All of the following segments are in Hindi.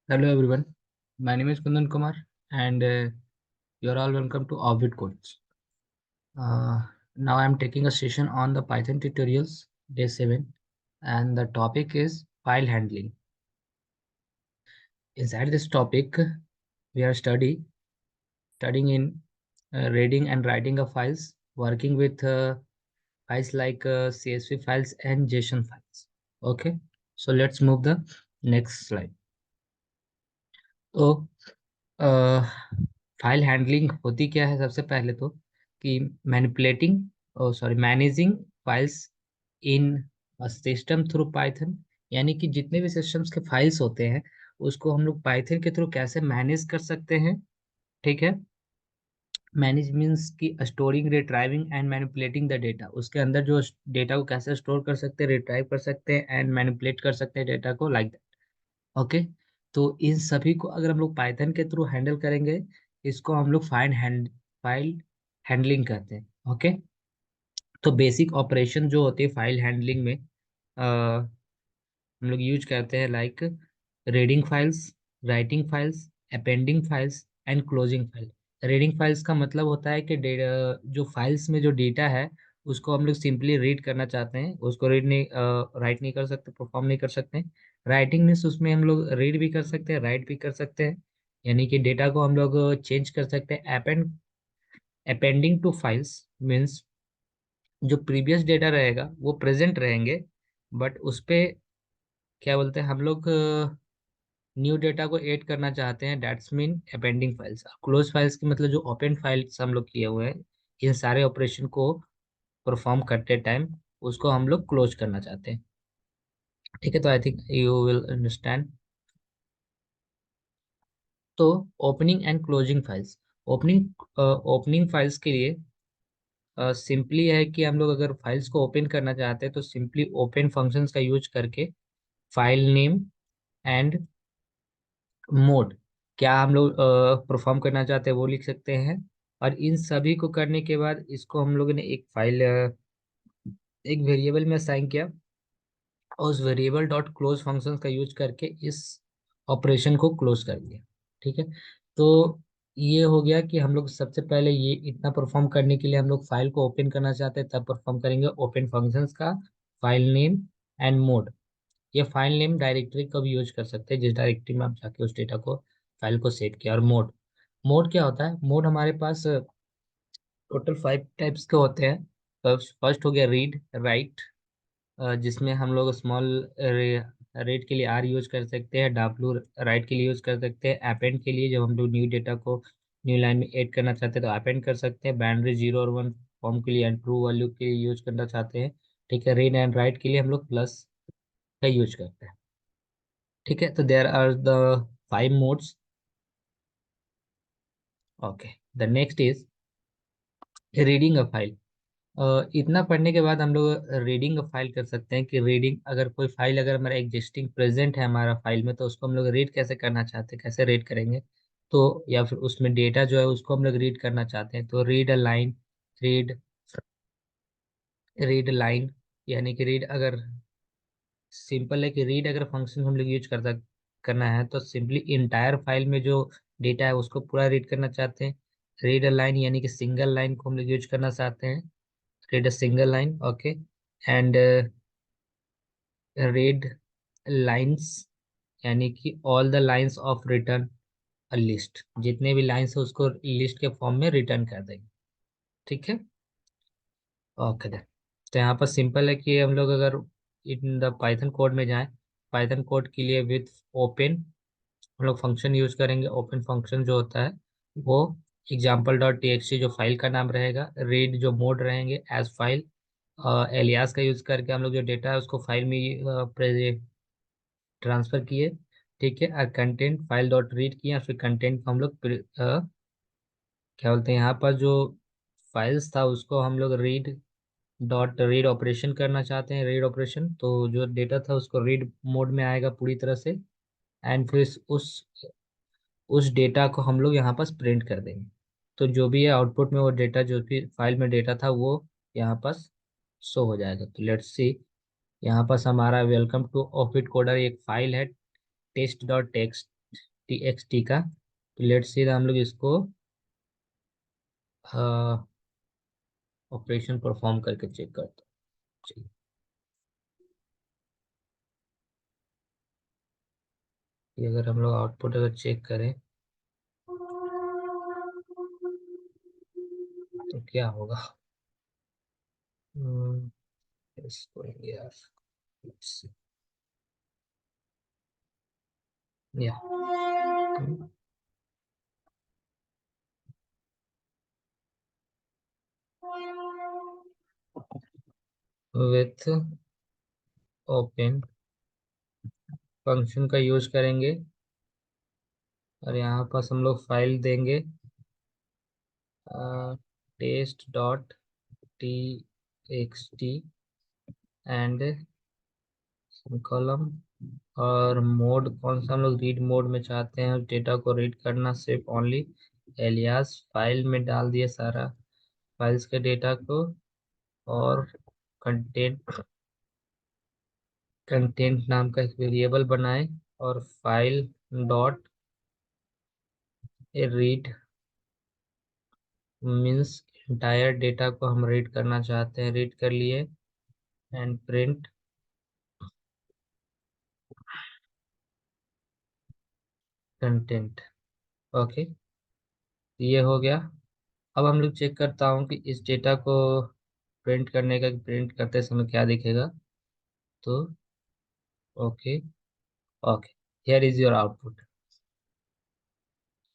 Hello everyone, my name is Kundan Kumar and you are all welcome to Orbit Codes. Uh, Now I am taking a session on the Python tutorials day 7 and the topic is file handling. Inside this topic we are studying in reading and writing of files, working with files like CSV files and JSON files. Okay, so let's move the next slide. तो फाइल हैंडलिंग होती क्या है सबसे पहले तो कि manipulating managing files in system through Python, यानी कि जितने भी सिस्टम्स के फाइल्स होते हैं उसको हम लोग पाइथन के थ्रू कैसे मैनेज कर सकते हैं। ठीक है, मैनेज मीन्स की storing, retrieving and manipulating the data, उसके अंदर जो डेटा को कैसे स्टोर कर सकते हैं, रिट्राइव कर सकते हैं एंड मैनिपुलेट कर सकते हैं डेटा को, लाइक दैट। ओके, तो इन सभी को अगर हम लोग पाइथन के थ्रू हैंडल करेंगे, इसको हम लोग फाइल हैंडलिंग कहते हैं। ओके, तो बेसिक ऑपरेशन जो होती है फाइल हैंडलिंग में हम लोग यूज करते हैं like reading files, writing files, appending files and closing file. Reading files का मतलब होता है कि जो फाइल्स में जो डेटा है उसको हम लोग सिंपली रीड करना चाहते हैं, उसको रीड नहीं राइट नहीं कर सकते, परफॉर्म नहीं कर सकते। राइटिंग मीन्स उसमें हम लोग रीड भी कर सकते हैं, राइट भी कर सकते हैं, यानी कि डेटा को हम लोग चेंज कर सकते हैं। अपेंडिंग टू फाइल्स मीन्स जो प्रीवियस डेटा रहेगा वो प्रेजेंट रहेंगे, बट उस पे क्या बोलते हैं हम लोग, न्यू डेटा को ऐड करना चाहते हैं, that's mean appending files. Close files की मतलब जो ओपन फाइल्स हम लोग किए हुए हैं, इन सारे ऑपरेशन को परफॉर्म करते टाइम उसको हम लोग क्लोज करना चाहते हैं। ठीक है, तो I think you will understand. तो opening and closing files, opening files के लिए सिंपली है कि हम लोग अगर फाइल्स को ओपन करना चाहते हैं तो सिंपली ओपन फंक्शंस का यूज करके फाइल नेम एंड मोड क्या हम लोग परफॉर्म करना चाहते हैं वो लिख सकते हैं। और इन सभी को करने के बाद इसको हम लोगों ने एक फाइल, एक वेरिएबल में असाइन किया और उस वेरिएबल डॉट क्लोज फंक्शन का यूज करके इस ऑपरेशन को क्लोज कर दिया। ठीक है, तो ये हो गया कि हम लोग सबसे पहले ये इतना परफॉर्म करने के लिए हम लोग फाइल को ओपन करना चाहते हैं, तब परफॉर्म करेंगे ओपन फंक्शंस का फाइल नेम एंड मोड। ये फाइल नेम डायरेक्टरी का भी यूज कर सकते हैं, जिस डायरेक्टरी में आप जाके उस डेटा को फाइल को सेव किया। और मोड, मोड क्या होता है? मोड हमारे पास टोटल 5 टाइप्स के होते हैं। फर्स्ट हो गया रीड राइट, जिसमें हम लोग स्मॉल रेट के लिए आर यूज कर सकते हैं, डब्लू राइट के लिए यूज कर सकते हैं, अपेंड के लिए जब हम लोग न्यू डेटा को न्यू लाइन में ऐड करना चाहते हैं तो अपेंड कर सकते हैं, बाइनरी 0 और 1 फॉर्म के लिए एंड ट्रू वैल्यू के लिए यूज करना चाहते हैं। ठीक है, रीड एंड राइट के लिए हम लोग प्लस का यूज करते हैं। ठीक है, तो there are the 5 modes. Okay, the next is reading a file. इतना पढ़ने के बाद हम लोग रीडिंग अ फाइल कर सकते हैं कि रीडिंग, अगर कोई फाइल अगर हमारा एग्जिस्टिंग प्रेजेंट है हमारा फाइल में, तो उसको हम लोग रीड कैसे करना चाहते हैं, कैसे रीड करेंगे। तो या फिर उसमें डेटा जो है उसको हम लोग रीड करना चाहते हैं तो read a line, read read line, यानी कि रीड, अगर सिंपल है कि रीड अगर फंक्शन हम लोग यूज करना है तो सिंपली इंटायर फाइल में जो डेटा है उसको पूरा रीड करना चाहते हैं। रीड अ लाइन यानी कि सिंगल लाइन को हम लोग यूज करना चाहते हैं, read a single line. Okay, and read lines यानी कि all the lines of return a list, जितने भी लाइंस है उसको लिस्ट के फॉर्म में रिटर्न कर देंगे। ठीक है, ओके देन। तो यहाँ पर सिंपल है कि हम लोग अगर इन द पाइथन कोड में जाएं, पाइथन कोड के लिए विथ ओपन हम लोग फंक्शन यूज करेंगे। ओपन फंक्शन जो होता है वो example dot T X T जो फाइल का नाम रहेगा, रीड जो मोड रहेंगे एज फाइल, एलियास का यूज करके हम लोग जो डेटा है उसको फाइल में ट्रांसफर किए। ठीक है, कंटेंट फाइल डॉट रीड किया, फिर कंटेंट को हम लोग क्या बोलते हैं यहाँ पर जो फाइल्स था उसको हम लोग रीड डॉट रीड ऑपरेशन करना चाहते हैं, रीड ऑपरेशन, तो जो डेटा था उसको रीड मोड में आएगा पूरी तरह से। एंड फिर उस डेटा को हम लोग यहाँ पास प्रिंट कर देंगे। तो जो भी है आउटपुट में वो डेटा, जो भी फाइल में डेटा था वो यहाँ पास शो हो जाएगा। तो लेट्स सी, यहाँ पास हमारा वेलकम टू ऑफिट कोडर एक फाइल है टेस्ट डॉट टेक्स्ट, टी का। तो लेट्स सी हम लोग इसको ऑपरेशन परफॉर्म करके चेक करते हैं। चलिए, ये अगर हम लोग आउटपुट अगर चेक करें तो क्या होगा। हम्म, इसको यार, या विथ ओपन फंक्शन का यूज करेंगे और यहाँ पास हम लोग फाइल देंगे test dot T X T and column. और मोड कौन सा हम लोग रीड मोड में चाहते हैं, डेटा को रीड करना सिर्फ ओनली एलियास फाइल में डाल दिए सारा फाइल्स के डेटा को। और कंटेंट कंटेंट नाम का एक वेरिएबल बनाए और file dot read means entire data को हम रीड करना चाहते हैं, रीड कर लिए एंड प्रिंट कंटेंट। ओके, ये हो गया। अब हम लोग चेक करता हूँ कि इस डेटा को प्रिंट करने का, प्रिंट करते समय क्या दिखेगा। तो okay, okay, here is your output.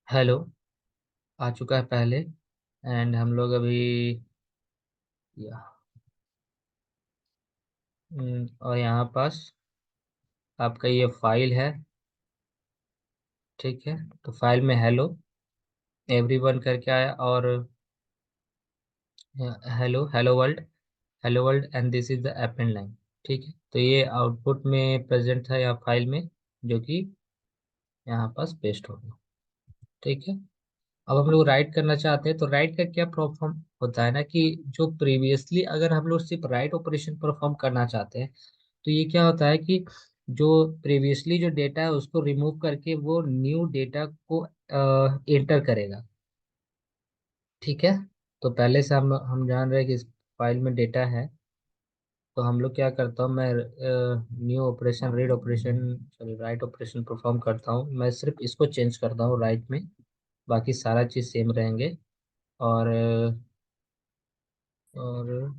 Hello आ चुका है पहले। एंड हम लोग अभी या और यहाँ पास आपका ये फाइल है, ठीक है। तो फाइल में हेलो एवरीवन करके आया और hello hello world, hello world and this is the append line. ठीक है, तो ये आउटपुट में प्रेजेंट था यहाँ फाइल में, जो कि यहाँ पास पेस्ट हो गया। ठीक है, अब हम लोग राइट करना चाहते हैं तो राइट का क्या परफॉर्म होता है ना कि जो प्रीवियसली अगर हम लोग सिर्फ राइट ऑपरेशन परफॉर्म करना चाहते हैं तो ये क्या होता है कि जो प्रीवियसली जो डेटा है उसको रिमूव करके वो न्यू डेटा को एंटर करेगा। ठीक है, तो पहले से हम जान रहे हैं कि इस फाइल में डेटा है। तो हम लोग क्या करता हूँ, मैं new operation read operation sorry right operation perform करता हूँ। मैं सिर्फ इसको चेंज करता हूँ राइट में, बाकी सारा चीज़ सेम रहेंगे। और और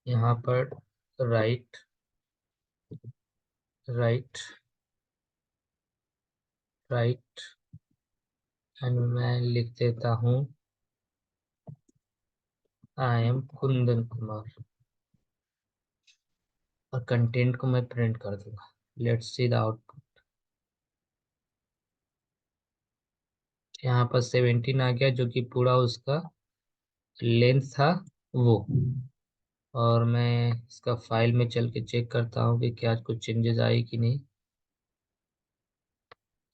यहाँ पर राइट राइट राइट एंड मैं लिख देता हूँ आई एम कुंदन कुमार और कंटेंट को मैं प्रिंट कर दूंगा। Let's see the output. यहाँ पर 17 आ गया, जो कि पूरा उसका लेंथ था वो। और मैं इसका फाइल में चल के चेक करता हूँ कि क्या कुछ चेंजेस आई कि नहीं।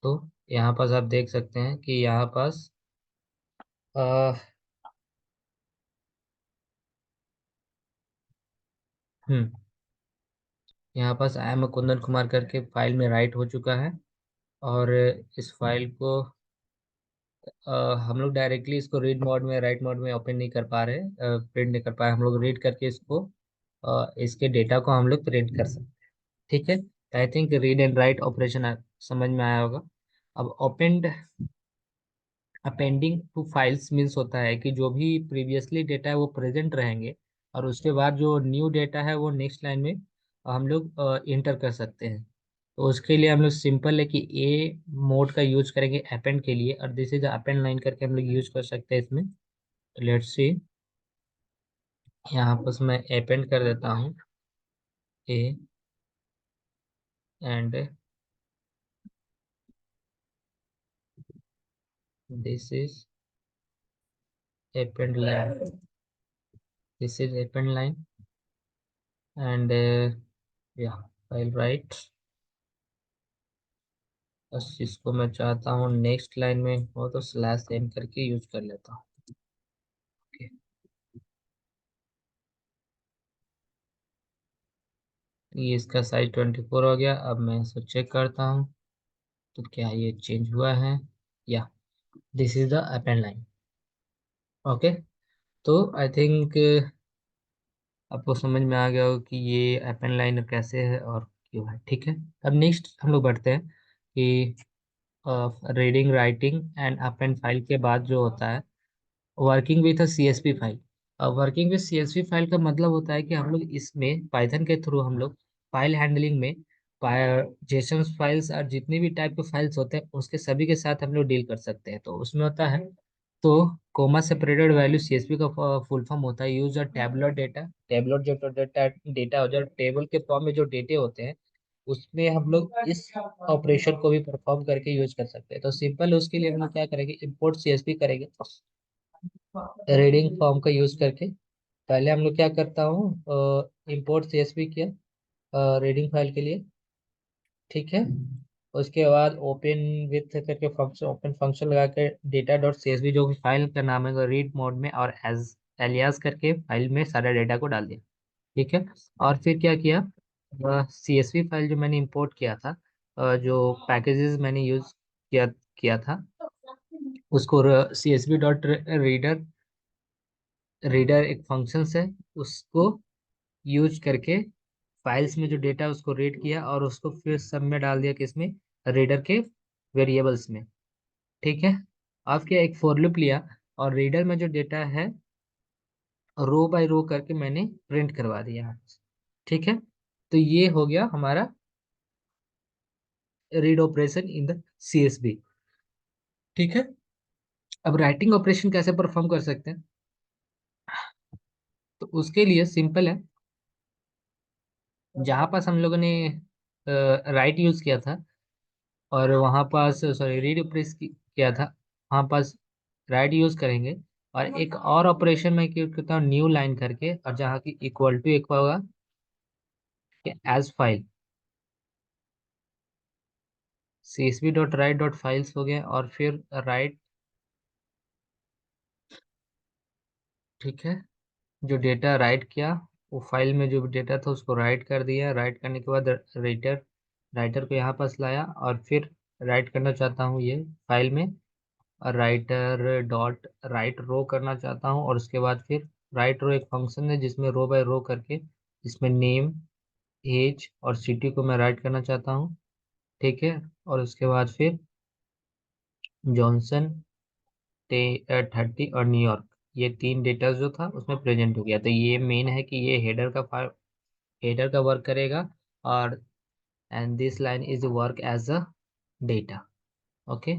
तो यहाँ पास आप देख सकते हैं कि यहाँ पास आ, हम्म यहाँ पास आई एम कुंदन कुमार करके फाइल में राइट हो चुका है। और इस फाइल को हम लोग डायरेक्टली इसको रीड मोड में राइट मोड में ओपन नहीं कर पा रहे, प्रिंट नहीं कर पाए। हम लोग रीड करके इसको इसके डेटा को हम लोग प्रिंट कर सकते हैं। ठीक है, I think read and write operation समझ में आया होगा। अब opened appending to files means होता है कि जो भी प्रीवियसली डेटा है वो प्रेजेंट रहेंगे और उसके बाद जो न्यू डेटा है वो नेक्स्ट लाइन में हम लोग इंटर कर सकते हैं। तो उसके लिए हम लोग सिंपल है कि ए मोड का यूज करेंगे अपेंड के लिए, और दिस इज अपेंड लाइन करके हम लोग यूज कर सकते हैं इसमें। लेट्स सी, यहाँ पर मैं अपेंड कर देता हूँ A and this is append line, this is append line and या फाइल राइट। बस इसको मैं चाहता हूँ नेक्स्ट लाइन में हो तो स्लैश एन करके यूज कर लेता हूँ। ओके, ये इसका साइज 24 हो गया। अब मैं इसको चेक करता हूँ तो क्या ये चेंज हुआ है। या this is the append line. Okay, तो आई थिंक आपको समझ में आ गया हो कि ये अपेंड लाइन कैसे है और क्यों है। ठीक है, अब नेक्स्ट हम लोग बढ़ते हैं कि reading writing and append file के बाद जो होता है working with a CSV file. Working with CSV file का मतलब होता है कि हम लोग इसमें पाइथन के थ्रू हम लोग फाइल हैंडलिंग में जेसन फाइल्स और जितने भी टाइप के फाइल्स होते हैं उसके सभी के साथ हम लोग डील कर सकते हैं। तो उसमें होता है, तो कोमा सेपरेटेड वैल्यू सीएसवी का फुल फॉर्म होता है यूज और टैबुलर डेटा। टैबुलर जो डेटा डेटा जो टेबल के फॉर्म में जो डेटे होते हैं उसमें हम लोग इस ऑपरेशन को भी परफॉर्म करके यूज कर सकते हैं। तो सिंपल उसके लिए हम लोग क्या करेंगे, इंपोर्ट सीएसवी करेंगे रीडिंग फॉर्म का यूज करके। पहले हम लोग क्या करता हूँ, इंपोर्ट सीएसवी किया रीडिंग फाइल के लिए। ठीक है, उसके बाद ओपन विथ करके फंक्शन, ओपन फंक्शन लगा के डेटा डॉट सीएसवी जो कि फाइल का नाम है रीड मोड में और एज एलियास करके फाइल में सारा डेटा को डाल दिया। ठीक है, और फिर क्या किया, सीएसवी फाइल जो मैंने इंपोर्ट किया था, जो पैकेजेस मैंने यूज किया किया था उसको सीएसवी डॉट रीडर, रीडर एक फंक्शन है उसको यूज करके फाइल्स में जो डेटा है उसको रीड किया और उसको फिर सब में डाल दिया किसमें, रीडर के वेरिएबल्स में। ठीक है, अब क्या एक फॉर लूप लिया और रीडर में जो डेटा है रो बाय रो करके मैंने प्रिंट करवा दिया। ठीक है, तो ये हो गया हमारा read operation in the CSB. ठीक है, अब राइटिंग ऑपरेशन कैसे परफॉर्म कर सकते हैं, तो उसके लिए सिंपल है। जहाँ पास हम लोगों ने राइट यूज किया था और वहाँ पास सॉरी रीड प्रेस किया था, वहाँ पास राइट यूज करेंगे। और एक और ऑपरेशन में क्या करता हूँ न्यू लाइन करके, और जहाँ की इक्वल टू एक होगा कि as file CSV dot write dot files हो गया और फिर राइट। ठीक है, जो डेटा राइट किया वो फाइल में जो डेटा था उसको राइट कर दिया। राइट करने के बाद राइटर राइटर को यहाँ पास लाया और फिर राइट करना चाहता हूँ ये फाइल में, और राइटर डॉट राइट रो करना चाहता हूँ। और उसके बाद फिर राइट रो एक फंक्शन है जिसमें रो बाय रो करके जिसमें नेम, एज और सिटी को मैं राइट करना चाहता हूँ। ठीक है, और उसके बाद फिर जॉनसन 30 और न्यूयॉर्क, ये तीन डेटा जो था उसमें प्रेजेंट हो गया। तो ये मेन है कि ये हेडर का वर्क करेगा और and this line is work as a data. Okay,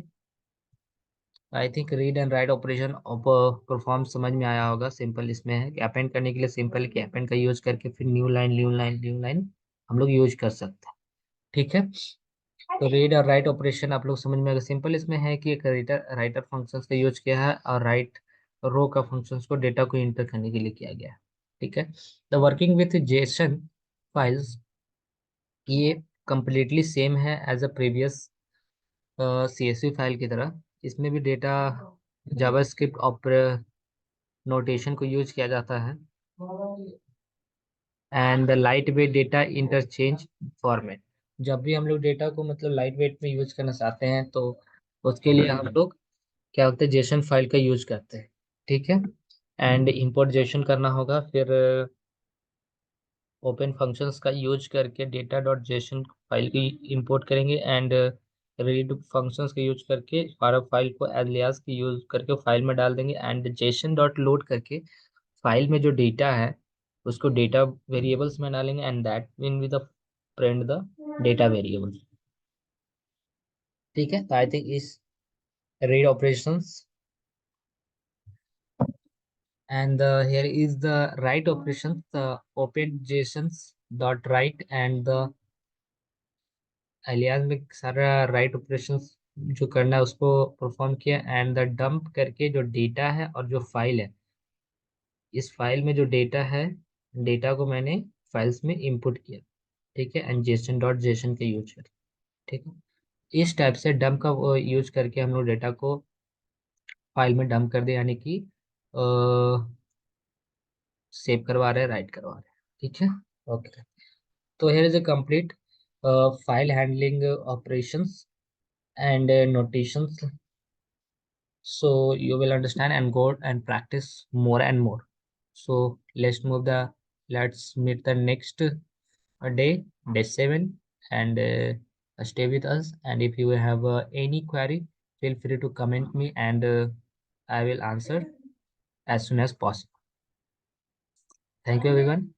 I think read and write operation perform समझ में आया होगा। सिंपल इसमें है कि अपेंड करने के लिए सिंपल कि अपेंड का यूज करके फिर new line new line new line हम लोग यूज कर सकते हैं। ठीक है, तो रीड और राइट ऑपरेशन आप लोग समझ में आएगा। सिंपल इसमें है कि एक राइटर राइटर फंक्शंस का यूज किया है और राइट रो का फंक्शंस को डेटा को इंटर करने के लिए किया गया है। ठीक है, the working with JSON files, ये कंप्लीटली सेम है as a previous CSV file की तरह। इसमें भी डेटा जावास्क्रिप्ट नोटेशन को यूज किया जाता है and light weight data interchange format. जब भी हम लोग डेटा को मतलब लाइट वेट में यूज करना चाहते हैं तो उसके लिए हम लोग क्या होता है जेसन फाइल का यूज करते हैं। ठीक है, एंड इंपोर्ट जेसन करना होगा, फिर ओपन फंक्शंस का यूज करके डेटा डॉट जेसन फाइल की इंपोर्ट करेंगे एंड रीड फंक्शंस का यूज करके सारा फाइल को एलियास की यूज करके फाइल में डाल देंगे एंड जेसन डॉट लोड करके फाइल में जो डेटा है उसको डेटा वेरिएबल्स में डालेंगे and that mean with the print the data variable. ठीक है, तो आई थिंक इस read operations and here is the write operations, the open JSONs dot write and the alias में सारा write operations जो करना है उसको परफॉर्म किया एंड द डंप करके जो डेटा है और जो फाइल है, इस फाइल में जो डेटा है डेटा को मैंने फाइल्स में इंपुट किया। ठीक है, एंड जेसन डॉट जेसन का यूज कर। ठीक है, इस टाइप से डंप का यूज करके हम लोग डेटा को फाइल में डंप कर दे, यानी कि सेव करवा रहे हैं, राइट करवा रहे हैं। ठीक है, okay. So here is a complete file handling operations and notations. So you will understand and go and practice more and more. So let's meet the next day 7, and stay with us. And if you have any query, feel free to comment me, and I will answer as soon as possible. Thank you, everyone.